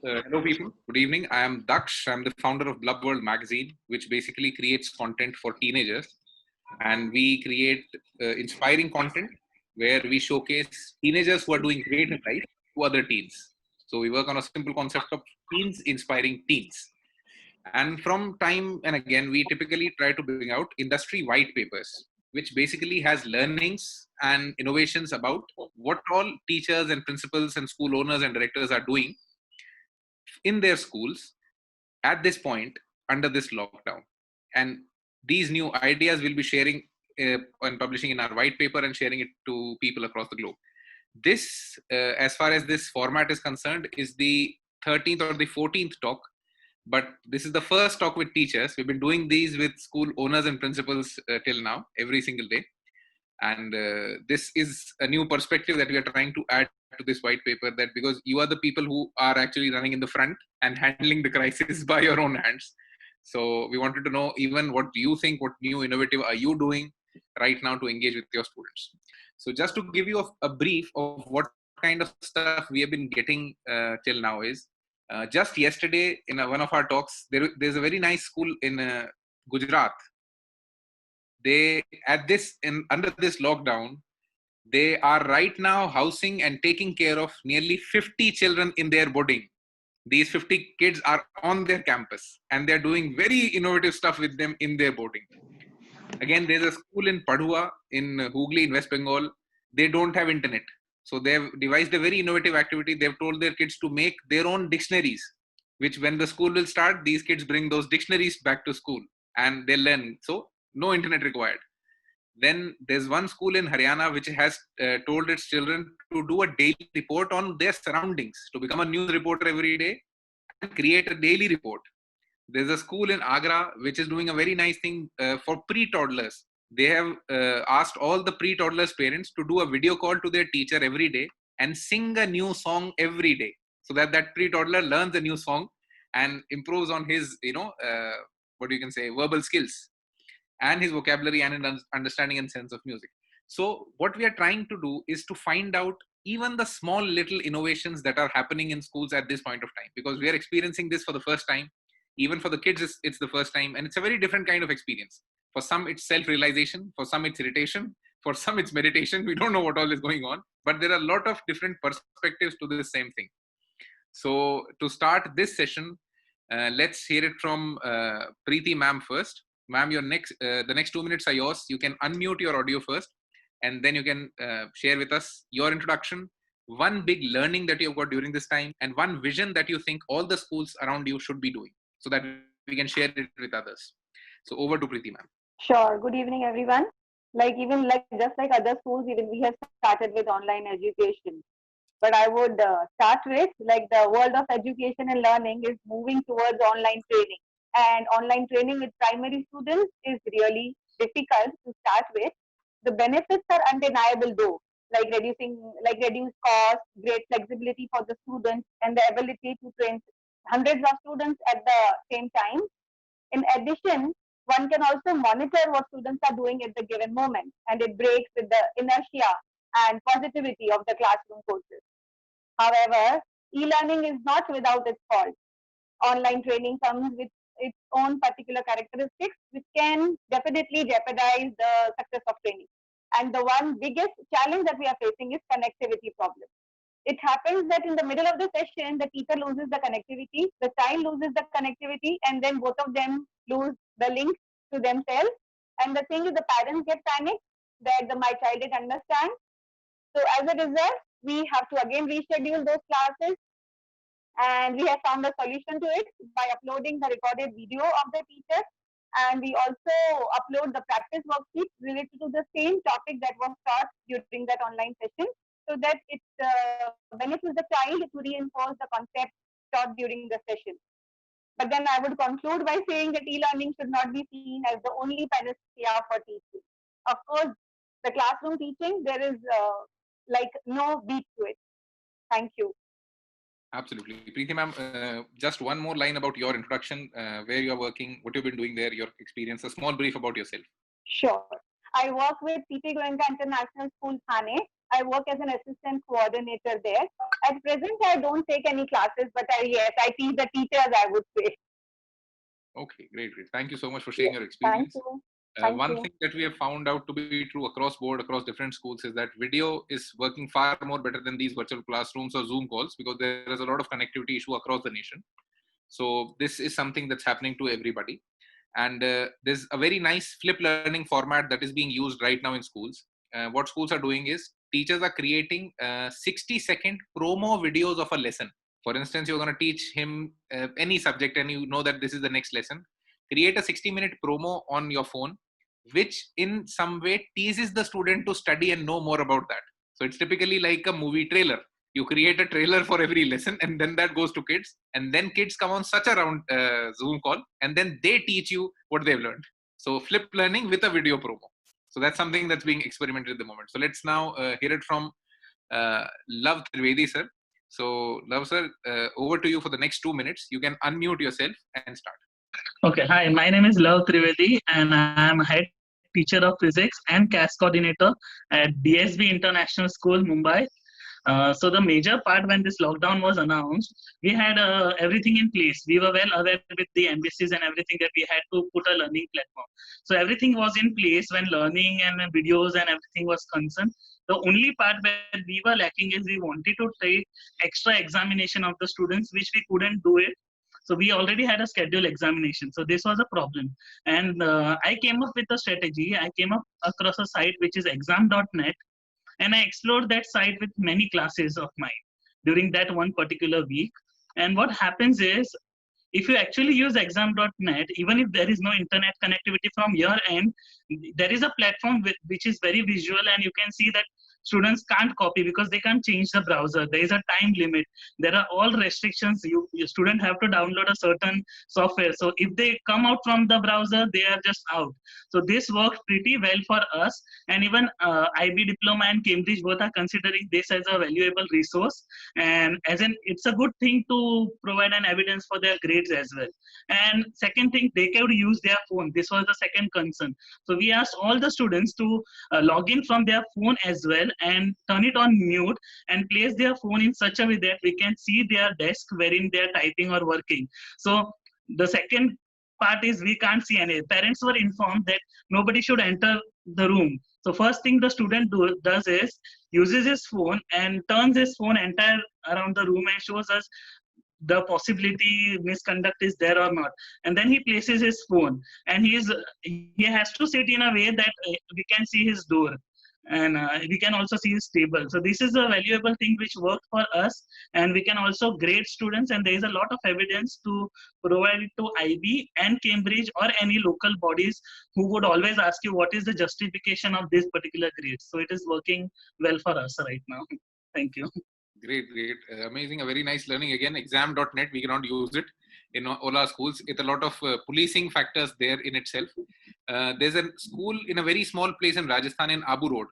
Hello, people. Good evening. I am Daksh. I'm the founder of Blub World magazine, which basically creates content for teenagers. And we create inspiring content where we showcase teenagers who are doing great in life to other teens. So we work on a simple concept of teens inspiring teens. And from time and again, we typically try to bring out industry white papers, which basically has learnings and innovations about what all teachers and principals and school owners and directors are doing in their schools at this point under this lockdown. And these new ideas we'll be sharing and publishing in our white paper and sharing it to people across the globe. This, as far as this format is concerned, is the 13th or the 14th talk. But this is the first talk with teachers. We've been doing these with school owners and principals till now, every single day. And this is a new perspective that we are trying to add to this white paper, that because you are the people who are actually running in the front and handling the crisis by your own hands. So we wanted to know even what do you think, what new innovative are you doing right now to engage with your students. So just to give you a brief of what kind of stuff we have been getting till now is, just yesterday in one of our talks, there's a very nice school in Gujarat. They under this lockdown, they are right now housing and taking care of nearly 50 children in their boarding. These 50 kids are on their campus and they're doing very innovative stuff with them in their boarding. Again, there's a school in Padua in Hooghly in West Bengal. They don't have internet. So they've devised a very innovative activity. They've told their kids to make their own dictionaries, which when the school will start, these kids bring those dictionaries back to school and they learn. So no internet required. Then there's one school in Haryana which has told its children to do a daily report on their surroundings, to become a news reporter every day and create a daily report. There's a school in Agra which is doing a very nice thing for pre-toddlers. They have asked all the pre-toddlers parents to do a video call to their teacher every day and sing a new song every day, so that that pre-toddler learns a new song and improves on his, what you can say, verbal skills and his vocabulary and his understanding and sense of music. So what we are trying to do is to find out even the small little innovations that are happening in schools at this point of time, because we are experiencing this for the first time. Even for the kids, it's the first time, and it's a very different kind of experience. For some, it's self-realization. For some, it's irritation. For some, it's meditation. We don't know what all is going on, but there are a lot of different perspectives to the same thing. So to start this session, let's hear it from Preeti ma'am first. Ma'am, the next 2 minutes are yours. You can unmute your audio first, and then you can share with us your introduction, one big learning that you've got during this time, and one vision that you think all the schools around you should be doing, so that we can share it with others. So over to Preeti ma'am. Sure. Good evening, everyone. Just like other schools, even we have started with online education. But I would start with, like, the world of education and learning is moving towards online training. And online training with primary students is really difficult to start with. The benefits are undeniable though, reduced cost, great flexibility for the students, and the ability to train hundreds of students at the same time. In addition, one can also monitor what students are doing at the given moment, and it breaks with the inertia and positivity of the classroom courses. However, e-learning is not without its faults. Online training comes with its own particular characteristics, which can definitely jeopardize the success of training. And the one biggest challenge that we are facing is connectivity problem. It happens that in the middle of the session, the teacher loses the connectivity, the child loses the connectivity, and then both of them lose the link to themselves. And the thing is, the parents get panicked that my child didn't understand. So as a result, we have to again reschedule those classes, and we have found a solution to it by uploading the recorded video of the teacher, and we also upload the practice worksheet related to the same topic that was taught during that online session, so that it benefits the child to reinforce the concept taught during the session. But then I would conclude by saying that e-learning should not be seen as the only panacea for teaching. Of course, the classroom teaching, there is no beat to it. Thank you. Absolutely. Preeti ma'am, just one more line about your introduction, where you're working, what you've been doing there, your experience, a small brief about yourself. Sure. I work with P.P. Goenka International School, Thane, I work as an assistant coordinator there. At present, I don't take any classes, but yes, I teach the teachers, I would say. Okay, great, great. Thank you so much for sharing Yes. your Thank experience. you. Thank One you. thing that we have found out to be true across board, across different schools, is that video is working far more better than these virtual classrooms or Zoom calls, because there is a lot of connectivity issue across the nation. So this is something that's happening to everybody. And there's a very nice flip learning format that is being used right now in schools. What schools are doing is teachers are creating 60-second promo videos of a lesson. For instance, you're going to teach him any subject and you know that this is the next lesson. Create a 60-minute promo on your phone, which in some way teases the student to study and know more about that. So it's typically like a movie trailer. You create a trailer for every lesson and then that goes to kids, and then kids come on such a round Zoom call and then they teach you what they've learned. So flip learning with a video promo. So that's something that's being experimented at the moment. So let's now hear it from Love Trivedi sir. So Love sir, over to you for the next 2 minutes. You can unmute yourself and start. Okay, hi, my name is Love Trivedi and I am head teacher of physics and CAS coordinator at DSB International School, Mumbai. So the major part when this lockdown was announced, we had everything in place. We were well aware with the embassies and everything that we had to put a learning platform. So everything was in place when learning and videos and everything was concerned. The only part where we were lacking is we wanted to take extra examination of the students, which we couldn't do it. So we already had a scheduled examination. So this was a problem. And I came up with a strategy. I came up across a site which is exam.net, and I explored that site with many classes of mine during that one particular week. And what happens is, if you actually use exam.net, even if there is no internet connectivity from your end, there is a platform which is very visual, and you can see that students can't copy because they can't change the browser. There is a time limit. There are all restrictions. Your student have to download a certain software. So if they come out from the browser, they are just out. So this worked pretty well for us. And even IB Diploma and Cambridge both are considering this as a valuable resource. And as in, it's a good thing to provide an evidence for their grades as well. And second thing, they could use their phone. This was the second concern. So we asked all the students to log in from their phone as well and turn it on mute and place their phone in such a way that we can see their desk wherein they are typing or working. So the second part is we can't see any. Parents were informed that nobody should enter the room. So first thing the student does is uses his phone and turns his phone entire around the room and shows us the possibility misconduct is there or not, and then he places his phone and he has to sit in a way that we can see his door, and we can also see his table. So this is a valuable thing which worked for us, and we can also grade students, and there is a lot of evidence to provide it to IB and Cambridge or any local bodies who would always ask you what is the justification of this particular grade. So it is working well for us right now. Thank you. Great, great. Amazing. A very nice learning. Again, exam.net, we cannot use it in all our schools. It's a lot of policing factors there in itself. There's a school in a very small place in Rajasthan in Abu Road.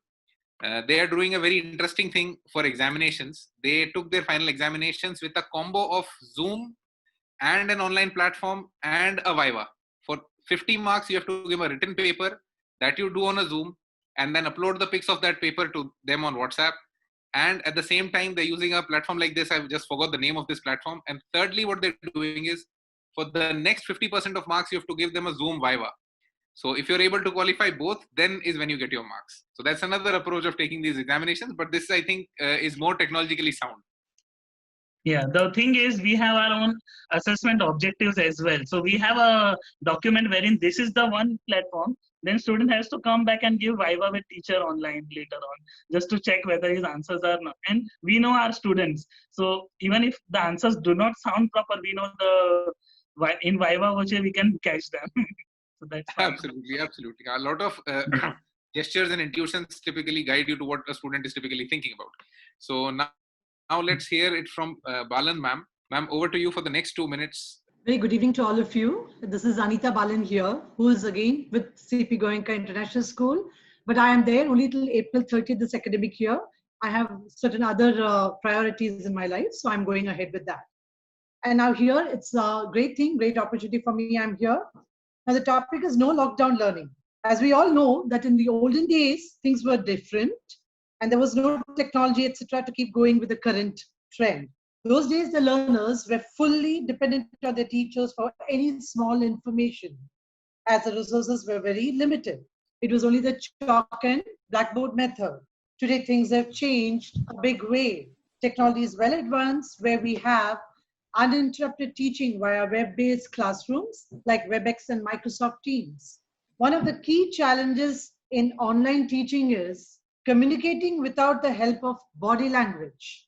They are doing a very interesting thing for examinations. They took their final examinations with a combo of Zoom and an online platform and a Viva. For 50 marks, you have to give a written paper that you do on a Zoom and then upload the pics of that paper to them on WhatsApp. And at the same time, they're using a platform like this. I've just forgot the name of this platform. And thirdly, what they're doing is for the next 50% of marks, you have to give them a Zoom Viva. So if you're able to qualify both, then is when you get your marks. So that's another approach of taking these examinations. But this, I think, is more technologically sound. Yeah, the thing is we have our own assessment objectives as well. So we have a document wherein this is the one platform. Then student has to come back and give Viva with teacher online later on, just to check whether his answers are not. And we know our students. So even if the answers do not sound proper, we know in Viva we can catch them. So that's fine. Absolutely, absolutely. A lot of gestures and intuitions typically guide you to what a student is typically thinking about. So now let's hear it from Balan ma'am. Ma'am, over to you for the next 2 minutes. Very good evening to all of you. This is Anita Balan here, who is again with CP Goenka International School. But I am there only till April 30th this academic year. I have certain other priorities in my life, so I'm going ahead with that. And now here, it's a great thing, great opportunity for me. I'm here. Now the topic is no lockdown learning. As we all know that in the olden days, things were different. and there was no technology, etc., to keep going with the current trend. Those days, the learners were fully dependent on their teachers for any small information, as the resources were very limited. It was only the chalk and blackboard method. Today, things have changed a big way. Technology is well advanced, where we have uninterrupted teaching via web-based classrooms like WebEx and Microsoft Teams. One of the key challenges in online teaching is communicating without the help of body language.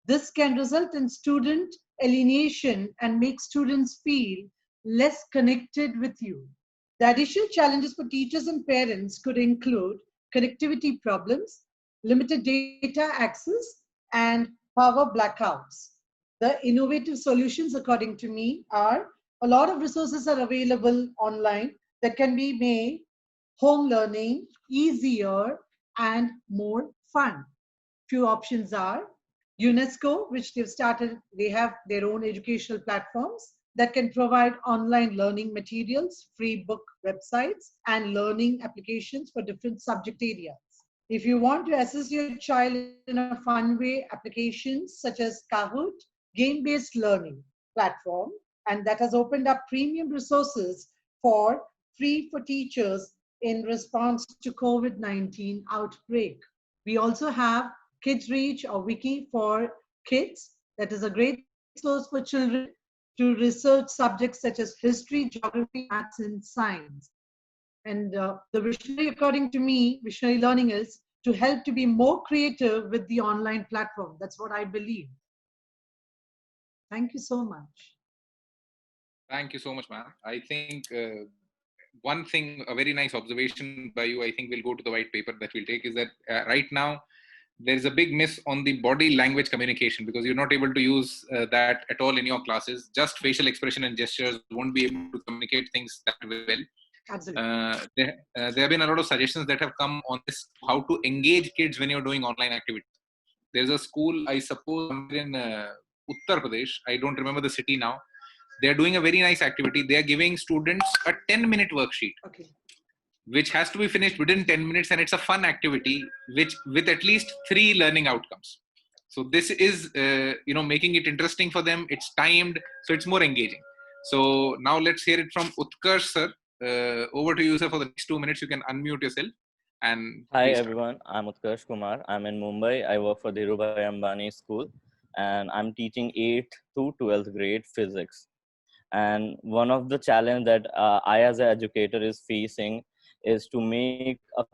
This can result in student alienation and make students feel less connected with you. The additional challenges for teachers and parents could include connectivity problems, limited data access, and power blackouts. The innovative solutions, according to me, are a lot of resources are available online that can be made home learning easier and more fun. Few options are UNESCO, which they've started, they have their own educational platforms that can provide online learning materials, free book websites, and learning applications for different subject areas. If you want to assist your child in a fun way, applications such as Kahoot, game-based learning platform, and that has opened up premium resources for free for teachers in response to COVID-19 outbreak. We also have Kids Reach or Wiki for Kids. That is a great source for children to research subjects such as history, geography, maths, and science. And the visionary, according to me, visionary learning is to help to be more creative with the online platform. That's what I believe. Thank you so much. Thank you so much, ma'am. I think one thing, a very nice observation by you, I think we'll go to the white paper that we'll take, is that right now, there is a big miss on the body language communication, because you're not able to use that at all in your classes. Just facial expression and gestures won't be able to communicate things that well. Absolutely. There have been a lot of suggestions that have come on this, how to engage kids when you're doing online activities. There's a school, I suppose, in Uttar Pradesh. I don't remember the city now. They're doing a very nice activity. They're giving students a 10-minute worksheet, Okay. which has to be finished within 10 minutes, and it's a fun activity which with at least 3 learning outcomes. So this is making it interesting for them. It's timed, so it's more engaging. So now let's hear it from Utkarsh sir. Over to you, sir, for the next 2 minutes. You can unmute yourself and Hi please start. everyone, I'm Utkarsh Kumar. I'm in Mumbai. I work for Dhirubhai Ambani School and I'm teaching 8th to 12th grade physics. And one of the challenge that I as an educator is facing is to make a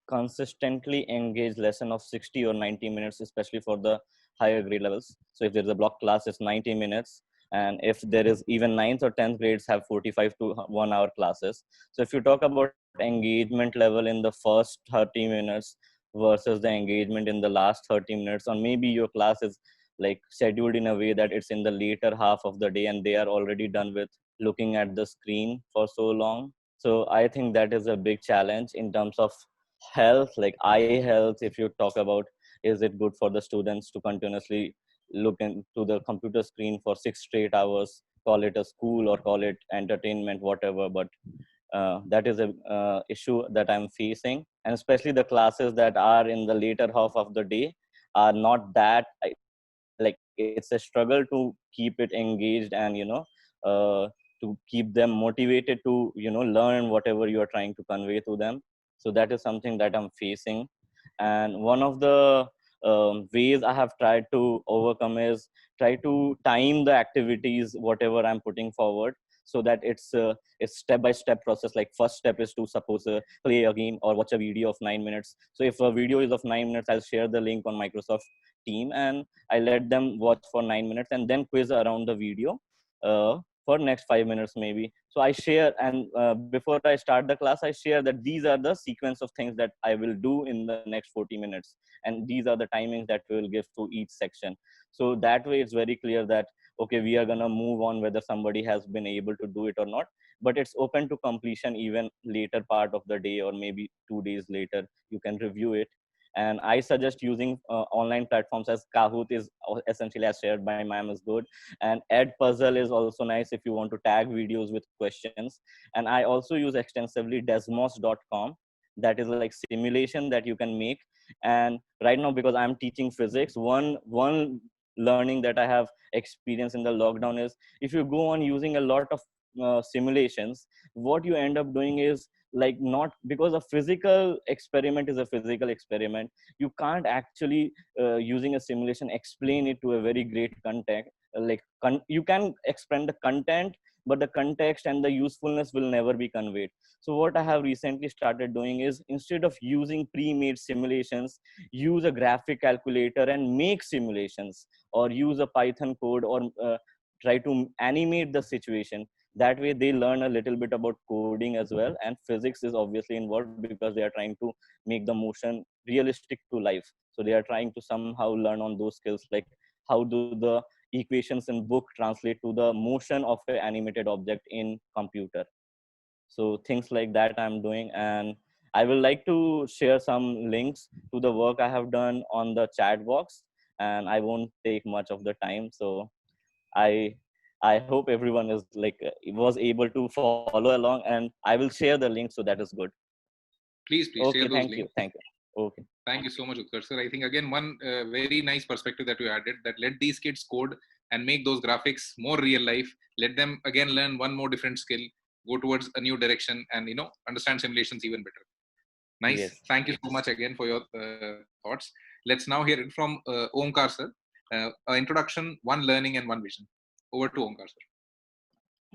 consistently engaged lesson of 60 or 90 minutes, especially for the higher grade levels. So if there's a block class, it's 90 minutes. And if there is even 9th or 10th grades have 45 to 1 hour classes. So if you talk about engagement level in the first 30 minutes versus the engagement in the last 30 minutes, or maybe your class is like scheduled in a way that it's in the later half of the day and they are already done with looking at the screen for so long. So I think that is a big challenge in terms of health, like eye health. If you talk about, is it good for the students to continuously look into the computer screen for 6 straight hours, call it a school or call it entertainment, whatever, but that is a issue that I'm facing. And especially the classes that are in the later half of the day are not that, like it's a struggle to keep it engaged and to keep them motivated to learn whatever you are trying to convey to them. So that is something that I'm facing. And one of the ways I have tried to overcome is try to time the activities whatever I'm putting forward, so that it's step-by-step process. Like first step is to suppose play a game or watch a video of 9 minutes. So if a video is of 9 minutes, I'll share the link on Microsoft Team and I let them watch for 9 minutes and then quiz around the video for next 5 minutes maybe. So I share, and before I start the class, I share that these are the sequence of things that I will do in the next 40 minutes. And these are the timings that we will give to each section. So that way it's very clear that, okay, we are going to move on whether somebody has been able to do it or not, but it's open to completion even later part of the day or maybe 2 days later, you can review it. And I suggest using online platforms as Kahoot is essentially, as shared by ma'am, is good. And Ed Puzzle is also nice if you want to tag videos with questions. And I also use extensively desmos.com. that is like simulation that you can make. And right now, because I'm teaching physics, one learning that I have experienced in the lockdown is, if you go on using a lot of simulations, what you end up doing is, like, not, because a physical experiment is a physical experiment, you can't actually using a simulation explain it to a very great content. You can explain the content, but the context and the usefulness will never be conveyed. So what I have recently started doing is, instead of using pre-made simulations, use a graphic calculator and make simulations, or use a Python code, or try to animate the situation. That way they learn a little bit about coding as well, and physics is obviously involved, because they are trying to make the motion realistic to life. So they are trying to somehow learn on those skills, like how do the equations in book translate to the motion of an animated object in computer. So things like that I'm doing. And I will like to share some links to the work I have done on the chat box, and I won't take much of the time. So I I hope everyone is like was able to follow along, and I will share the link, so that is good. Please Okay, share those thank you, links. thank you. Okay. Thank you so much, Utkarsh sir. I think again one very nice perspective that you added, that let these kids code and make those graphics more real life. Let them again learn one more different skill, go towards a new direction, and understand simulations even better. Nice. Yes. Thank you so much again for your thoughts. Let's now hear it from Omkar sir. Introduction, one learning and one vision. Over to Omkar sir.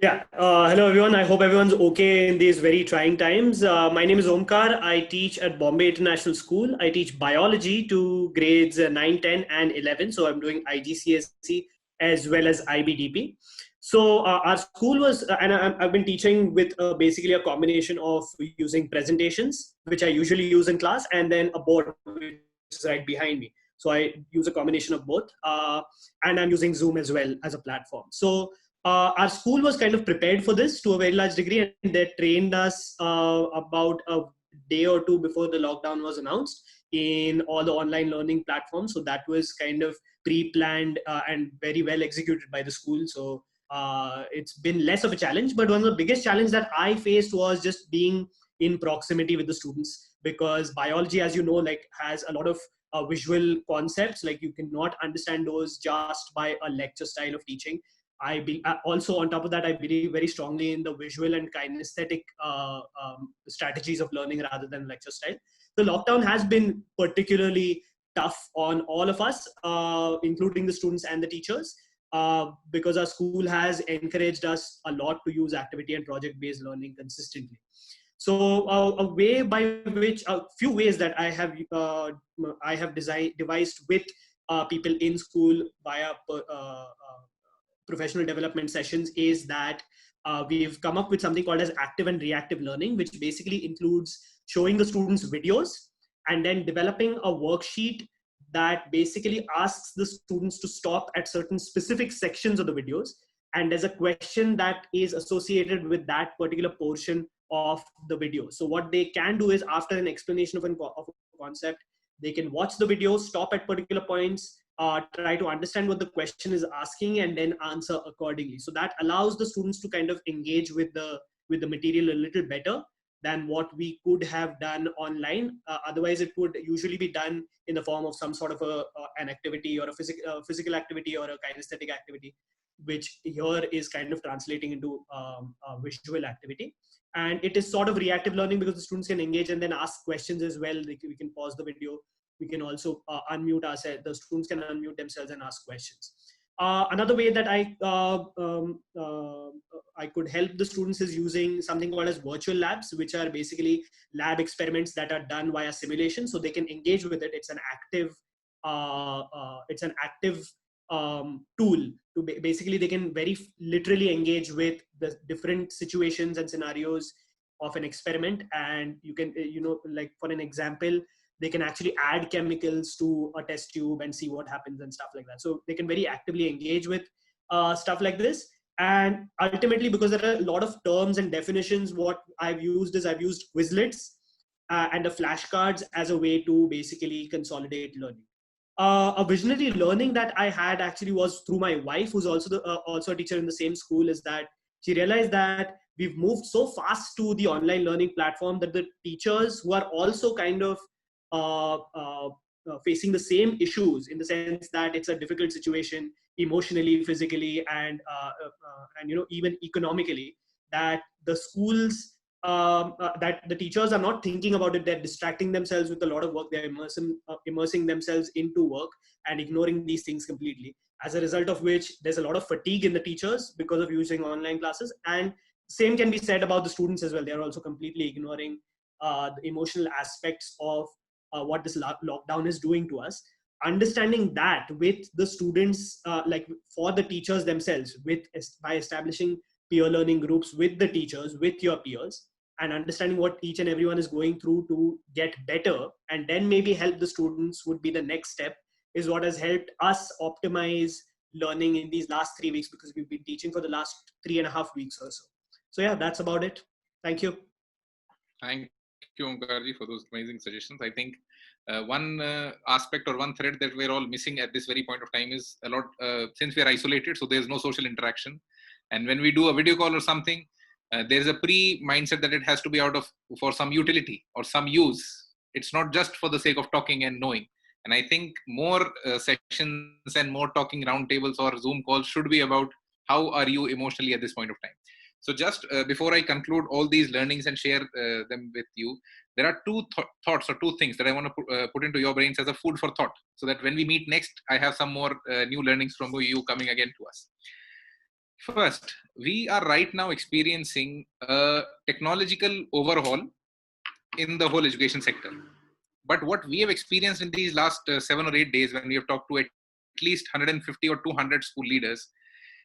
Yeah. Hello, everyone. I hope everyone's okay in these very trying times. My name is Omkar. I teach at Bombay International School. I teach biology to grades 9, 10, and 11. So I'm doing IGCSE as well as IBDP. So our school was, and I've been teaching with basically a combination of using presentations, which I usually use in class, and then a board, which is right behind me. So I use a combination of both. And I'm using Zoom as well as a platform. So our school was kind of prepared for this to a very large degree, and they trained us about a day or two before the lockdown was announced in all the online learning platforms. So that was kind of pre-planned and very well executed by the school. So it's been less of a challenge, but one of the biggest challenge that I faced was just being in proximity with the students, because biology, as you know, like has a lot of visual concepts. Like you cannot understand those just by a lecture style of teaching. Also, on top of that, I believe very strongly in the visual and kinesthetic strategies of learning rather than lecture style. The lockdown has been particularly tough on all of us, including the students and the teachers, because our school has encouraged us a lot to use activity and project-based learning consistently. So a few ways that I have devised with people in school via professional development sessions is that we've come up with something called as active and reactive learning, which basically includes showing the students videos and then developing a worksheet that basically asks the students to stop at certain specific sections of the videos, and there's a question that is associated with that particular portion of the video. So what they can do is, after an explanation of a concept, they can watch the video, stop at particular points, try to understand what the question is asking, and then answer accordingly. So that allows the students to kind of engage with the material a little better than what we could have done online. Otherwise, it would usually be done in the form of some sort of an activity, or a physical activity, or a kinesthetic activity, which here is kind of translating into a visual activity. And it is sort of reactive learning, because the students can engage and then ask questions as well. We can pause the video. We can also unmute ourselves. The students can unmute themselves and ask questions. Another way that I could help the students is using something called as virtual labs, which are basically lab experiments that are done via simulation, so they can engage with it. It's an active tool to basically they can very literally engage with the different situations and scenarios of an experiment. And you can, like for an example, they can actually add chemicals to a test tube and see what happens and stuff like that. So they can very actively engage with stuff like this. And ultimately, because there are a lot of terms and definitions, what I've used Quizlets and the flashcards as a way to basically consolidate learning. A visionary learning that I had actually was through my wife, who's also a teacher in the same school, is that she realized that we've moved so fast to the online learning platform that the teachers who are also kind of facing the same issues, in the sense that it's a difficult situation emotionally, physically, and even economically, that the schools that the teachers are not thinking about it. They're distracting themselves with a lot of work. They're immersing themselves into work and ignoring these things completely, as a result of which there's a lot of fatigue in the teachers because of using online classes. And same can be said about the students as well. They're also completely ignoring the emotional aspects of what this lockdown is doing to us. Understanding that with the students, like for the teachers themselves, by establishing peer learning groups with the teachers, with your peers, and understanding what each and everyone is going through to get better, and then maybe help the students, would be the next step, is what has helped us optimize learning in these last 3 weeks, because we've been teaching for the last 3.5 weeks or so. So yeah, that's about it. Thank you. Thank you, Omkarji, for those amazing suggestions. I think one aspect or one thread that we're all missing at this very point of time is a lot, since we're isolated, so there's no social interaction. And when we do a video call or something, there's a pre-mindset that it has to be for some utility or some use. It's not just for the sake of talking and knowing. And I think more sessions and more talking roundtables or Zoom calls should be about how are you emotionally at this point of time. So just before I conclude all these learnings and share them with you, there are two thoughts or two things that I want to put into your brains as a food for thought, so that when we meet next, I have some more new learnings from you coming again to us. First, we are right now experiencing a technological overhaul in the whole education sector. But what we have experienced in these last 7 or 8 days, when we have talked to at least 150 or 200 school leaders,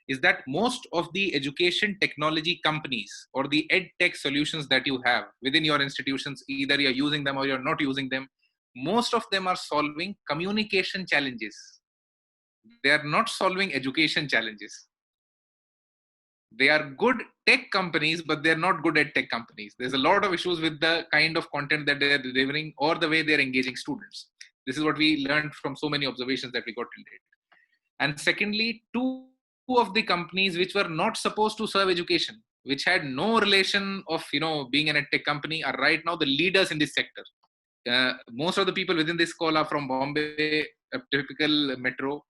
is that most of the education technology companies or the ed tech solutions that you have within your institutions, either you're using them or you're not using them, most of them are solving communication challenges. They are not solving education challenges. They are good tech companies, but they're not good at tech companies. There's a lot of issues with the kind of content that they're delivering or the way they're engaging students. This is what we learned from so many observations that we got till date. And secondly, two of the companies which were not supposed to serve education, which had no relation of being an ed tech company, are right now the leaders in this sector. Most of the people within this call are from Bombay, a typical metro.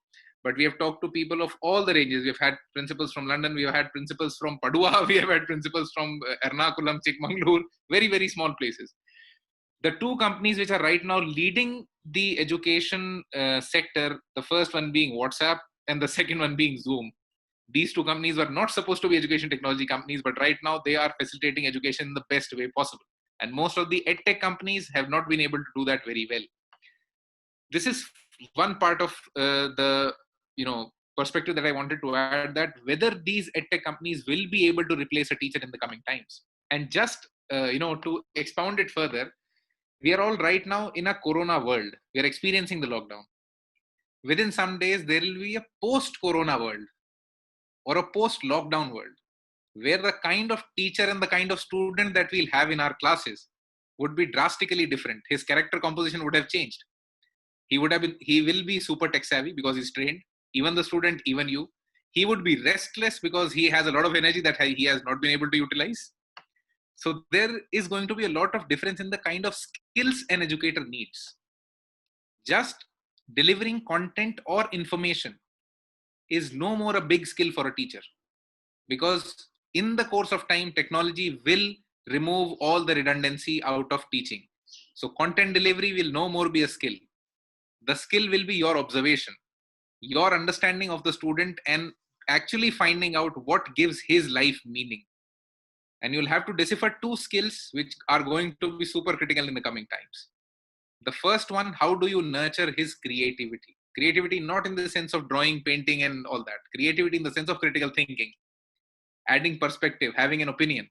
But we have talked to people of all the ranges. We've had principals from London. We have had principals from Padua. We have had principals from Ernakulam, Chikmagalur, very, very small places. The two companies which are right now leading the education sector, the first one being WhatsApp and the second one being Zoom. These two companies were not supposed to be education technology companies, but right now they are facilitating education in the best way possible. And most of the edtech companies have not been able to do that very well. This is one part of the perspective that I wanted to add, that whether these edtech companies will be able to replace a teacher in the coming times. And just to expound it further, we are all right now in a corona world. We are experiencing the lockdown. Within some days, there will be a post-corona world or a post-lockdown world, where the kind of teacher and the kind of student that we'll have in our classes would be drastically different. His character composition would have changed. He will be super tech savvy because he's trained. Even the student, even you, he would be restless because he has a lot of energy that he has not been able to utilize. So there is going to be a lot of difference in the kind of skills an educator needs. Just delivering content or information is no more a big skill for a teacher, because in the course of time, technology will remove all the redundancy out of teaching. So content delivery will no more be a skill. The skill will be your observation, your understanding of the student, and actually finding out what gives his life meaning. And you'll have to decipher two skills which are going to be super critical in the coming times. The first one, how do you nurture his creativity? Creativity not in the sense of drawing, painting and all that. Creativity in the sense of critical thinking, adding perspective, having an opinion.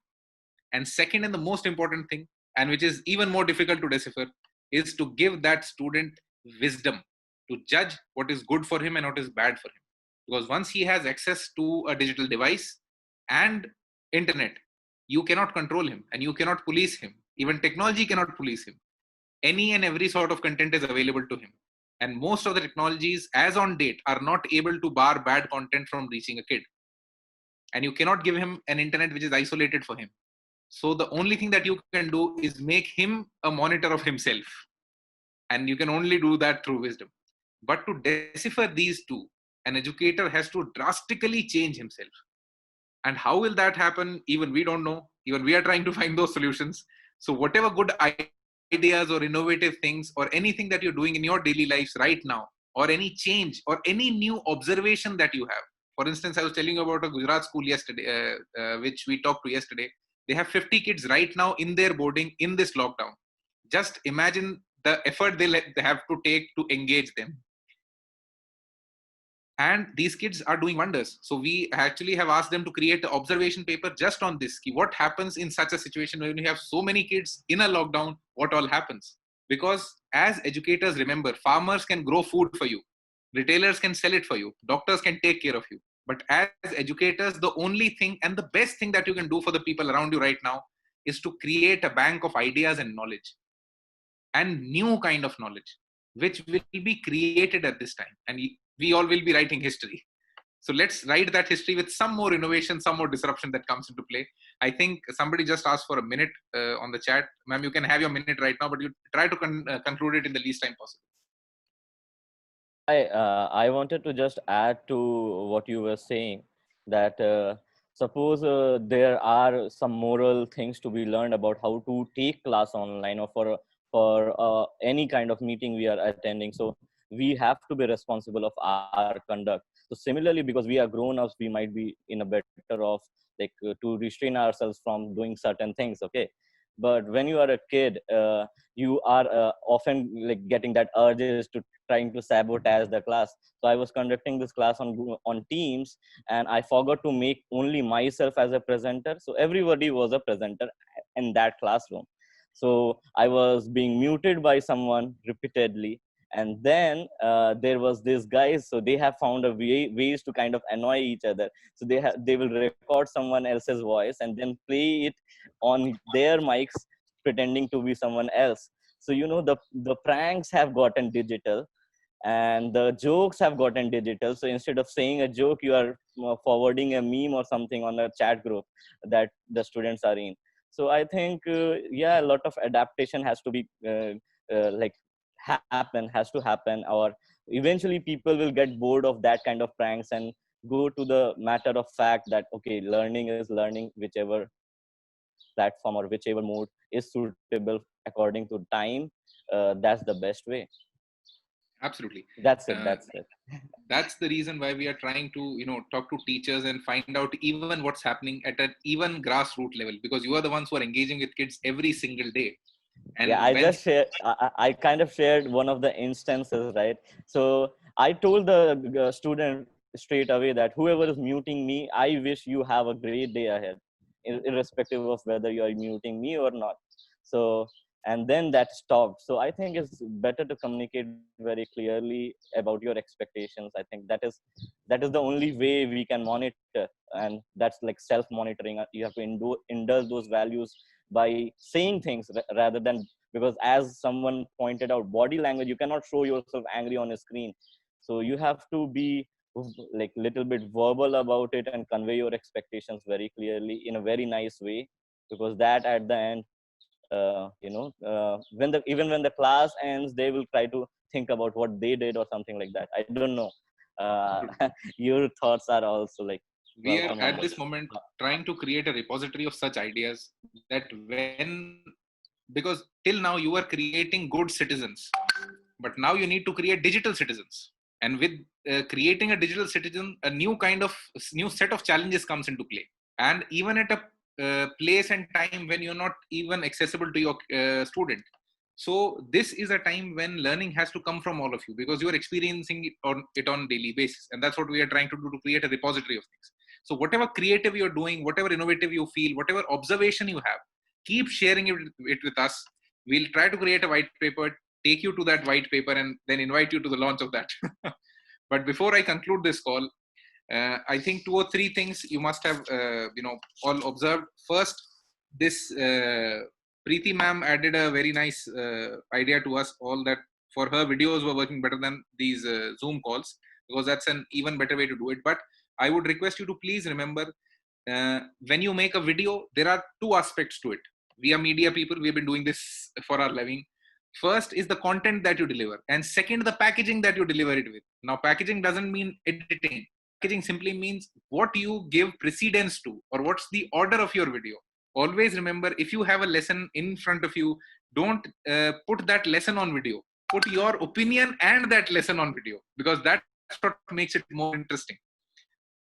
And second, and the most important thing, and which is even more difficult to decipher, is to give that student wisdom to judge what is good for him and what is bad for him. Because once he has access to a digital device and internet, you cannot control him and you cannot police him. Even technology cannot police him. Any and every sort of content is available to him. And most of the technologies, as on date, are not able to bar bad content from reaching a kid. and you cannot give him an internet which is isolated for him. So the only thing that you can do is make him a monitor of himself. And you can only do that through wisdom. But to decipher these two, an educator has to drastically change himself. And how will that happen? Even we don't know. Even we are trying to find those solutions. So whatever good ideas or innovative things or anything that you're doing in your daily lives right now, or any change or any new observation that you have. For instance, I was telling you about a Gujarat school yesterday, which we talked to yesterday. They have 50 kids right now in their boarding in this lockdown. Just imagine the effort they have to take to engage them. And these kids are doing wonders. So we actually have asked them to create an observation paper just on this. What happens in such a situation when you have so many kids in a lockdown? What all happens? Because as educators, remember, farmers can grow food for you. Retailers can sell it for you. Doctors can take care of you. But as educators, the only thing and the best thing that you can do for the people around you right now is to create a bank of ideas and knowledge, and new kind of knowledge, which will be created at this time. And we all will be writing history. So let's write that history with some more innovation, some more disruption that comes into play. I think somebody just asked for a minute on the chat. Ma'am, you can have your minute right now, but you try to conclude it in the least time possible. I wanted to just add to what you were saying, that suppose there are some moral things to be learned about how to take class online, or for any kind of meeting we are attending. So we have to be responsible of our conduct. So similarly, because we are grown-ups, we might be in a better off, like to restrain ourselves from doing certain things. Okay, but when you are a kid, you are often like getting that urges to trying to sabotage the class. So I was conducting this class on Teams, and I forgot to make only myself as a presenter. So everybody was a presenter in that classroom. So I was being muted by someone repeatedly. And then there was this guys, so they have found a ways to kind of annoy each other. So they will record someone else's voice and then play it on their mics, pretending to be someone else. So the pranks have gotten digital, and the jokes have gotten digital. So instead of saying a joke, you are forwarding a meme or something on a chat group that the students are in. So I think a lot of adaptation has to be has to happen, or eventually people will get bored of that kind of pranks and go to the matter of fact that okay, learning is learning, whichever platform or whichever mode is suitable according to time. That's the best way. Absolutely. That's it. That's the reason why we are trying to talk to teachers and find out even what's happening at an even grassroots level, because you are the ones who are engaging with kids every single day. And yeah, I kind of shared one of the instances, right? So I told the student straight away that whoever is muting me, I wish you have a great day ahead, irrespective of whether you are muting me or not. So, and then that stopped. So I think it's better to communicate very clearly about your expectations. I think that is the only way we can monitor, and that's like self-monitoring. You have to indulge those values by saying things rather than, because as someone pointed out, body language, you cannot show yourself angry on a screen. So you have to be like little bit verbal about it and convey your expectations very clearly in a very nice way, because that at the end even when the class ends, they will try to think about what they did or something like that. I don't know, your thoughts are also like we are at this moment trying to create a repository of such ideas, that because till now you were creating good citizens, but now you need to create digital citizens. And with creating a digital citizen, a new set of challenges comes into play. And even at a place and time when you're not even accessible to your student. So this is a time when learning has to come from all of you, because you are experiencing it on daily basis. And that's what we are trying to do, to create a repository of things. So whatever creative you're doing, whatever innovative you feel, whatever observation you have, keep sharing it with us. We'll try to create a white paper, take you to that white paper, and then invite you to the launch of that. But before I conclude this call, I think 2 or 3 things you must have, all observed. First, this Preeti ma'am added a very nice idea to us all, that for her videos were working better than these Zoom calls, because that's an even better way to do it. But I would request you to please remember when you make a video, there are two aspects to it. We are media people. We've been doing this for our living. First is the content that you deliver, and second, the packaging that you deliver it with. Now, packaging doesn't mean editing. Packaging simply means what you give precedence to, or what's the order of your video. Always remember, if you have a lesson in front of you, don't put that lesson on video. Put your opinion and that lesson on video, because that's what makes it more interesting.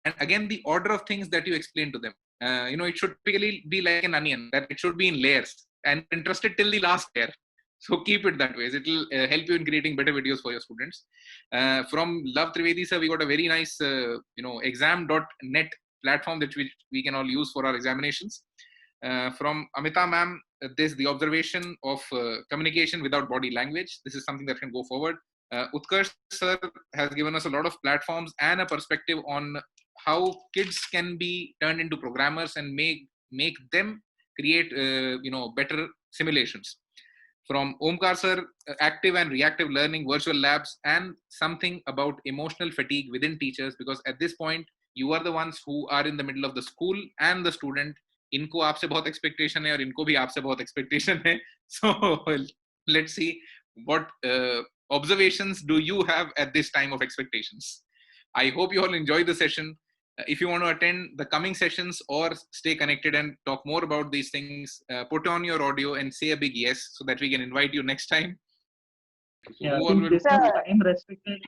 And again, the order of things that you explain to them. It should typically be like an onion, that it should be in layers, and interested till the last layer. So keep it that way. It will help you in creating better videos for your students. From Love Trivedi sir, we got a very nice, Exam.net platform that we can all use for our examinations. From Amita ma'am, the observation of communication without body language. This is something that can go forward. Utkarsh sir has given us a lot of platforms and a perspective on how kids can be turned into programmers and make them create better simulations. From Omkar sir, active and reactive learning, virtual labs, and something about emotional fatigue within teachers, because at this point you are the ones who are in the middle of the school and the student. इनको आपसे बहुत expectation है और इनको भी आपसे बहुत expectation है. So let's see what observations do you have at this time of expectations. I hope you all enjoy the session. If you want to attend the coming sessions or stay connected and talk more about these things, put on your audio and say a big yes so that we can invite you next time. Yeah, I think this is time restricted.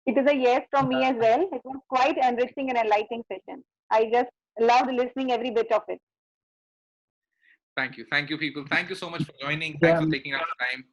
It is a yes from me as well. It was quite enriching and enlightening session. I just loved listening every bit of it. Thank you. Thank you, people. Thank you so much for joining. Thanks for taking out the time.